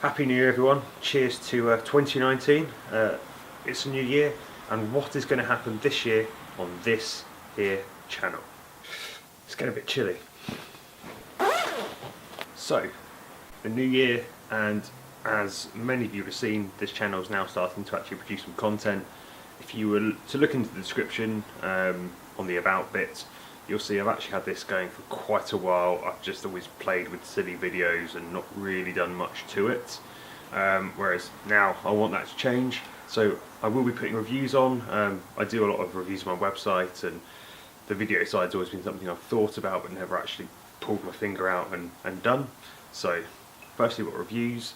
Happy New Year everyone, cheers to 2019, it's a new year and what is going to happen this year on this here channel. It's getting a bit chilly. So, the new year, and as many of you have seen, this channel is now starting to actually produce some content. If you were to look into the description on the about bit, you'll see I've actually had this going for quite a while. I've just always played with silly videos and not really done much to it. Whereas now I want that to change. So I will be putting reviews on. I do a lot of reviews on my website, and the video side's always been something I've thought about but never actually pulled my finger out and done. So firstly we've got reviews,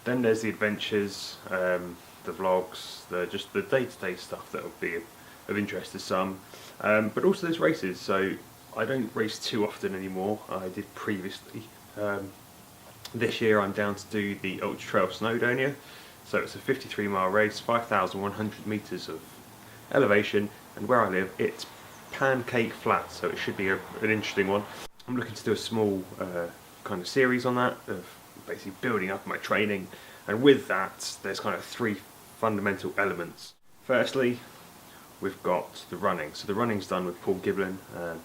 then there's the adventures, the vlogs, just the day-to-day stuff that will be of interest to some. But also there's races, so I don't race too often anymore. I did previously. This year I'm down to do the Ultra Trail Snowdonia, so it's a 53-mile race, 5,100 metres of elevation, and where I live it's pancake flat, so it should be an interesting one. I'm looking to do a small kind of series on that, of basically building up my training, and with that there's kind of three fundamental elements. Firstly, we've got the running. So the running's done with Paul Giblin.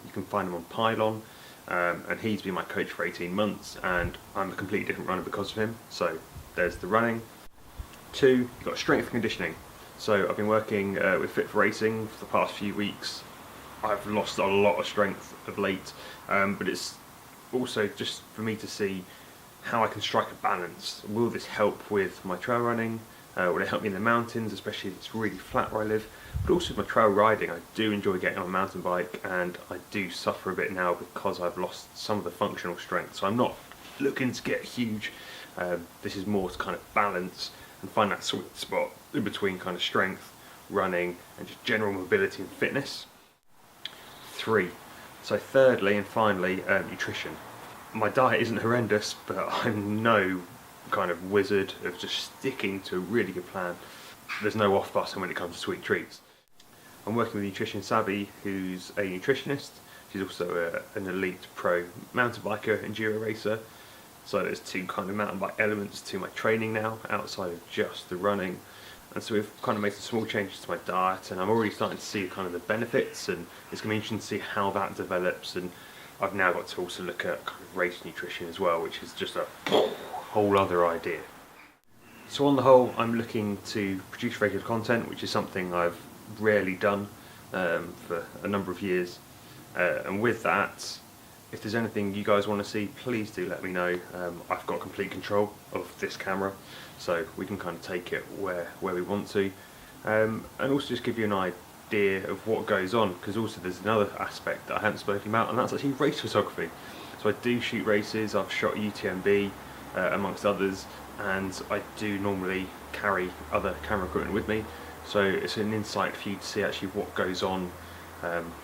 You can find him on Pylon, and he's been my coach for 18 months, and I'm a completely different runner because of him. So there's the running. Two, you've got strength and conditioning. So I've been working with Fit for Racing for the past few weeks. I've lost a lot of strength of late, but it's also just for me to see how I can strike a balance. Will this help with my trail running? Will it help me in the mountains, especially if it's really flat where I live? But also with my trail riding, I do enjoy getting on a mountain bike, and I do suffer a bit now because I've lost some of the functional strength. So I'm not looking to get huge. This is more to kind of balance and find that sweet spot in between kind of strength, running, and just general mobility and fitness. Three. So thirdly and finally, nutrition. My diet isn't horrendous, but I'm no kind of wizard of just sticking to a really good plan. There's no off button when it comes to sweet treats. I'm working with Nutrition Savvy, who's a nutritionist. She's also an elite pro mountain biker, enduro racer. So there's two kind of mountain bike elements to my training now, outside of just the running. And so we've kind of made some small changes to my diet, and I'm already starting to see kind of the benefits, and it's going to be interesting to see how that develops. And I've now got to also look at kind of race nutrition as well, which is just a whole other idea. So on the whole, I'm looking to produce regular content, which is something I've rarely done for a number of years. And with that, if there's anything you guys want to see, please do let me know. I've got complete control of this camera, so we can kind of take it where we want to. And also just give you an idea of what goes on, because also there's another aspect that I haven't spoken about, and that's actually race photography. So I do shoot races, I've shot UTMB amongst others, and I do normally carry other camera equipment with me, so it's an insight for you to see actually what goes on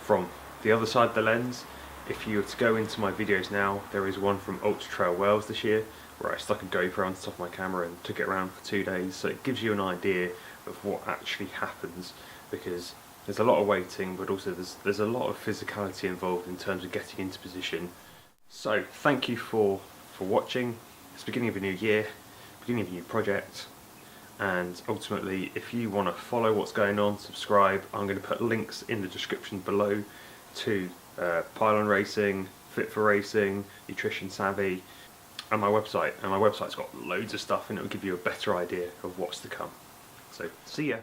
from the other side of the lens. If you were to go into my videos now, there is one from Ultra Trail Wales this year where I stuck a GoPro on the top of my camera and took it around for 2 days, so it gives you an idea of what actually happens, because there's a lot of waiting, but also there's a lot of physicality involved in terms of getting into position. So thank you for watching. It's the beginning of a new year, beginning of a new project, and ultimately if you want to follow what's going on, subscribe. I'm going to put links in the description below to Pylon Racing, Fit for Racing, Nutrition Savvy, and my website. And my website's got loads of stuff, and it will give you a better idea of what's to come. So see ya.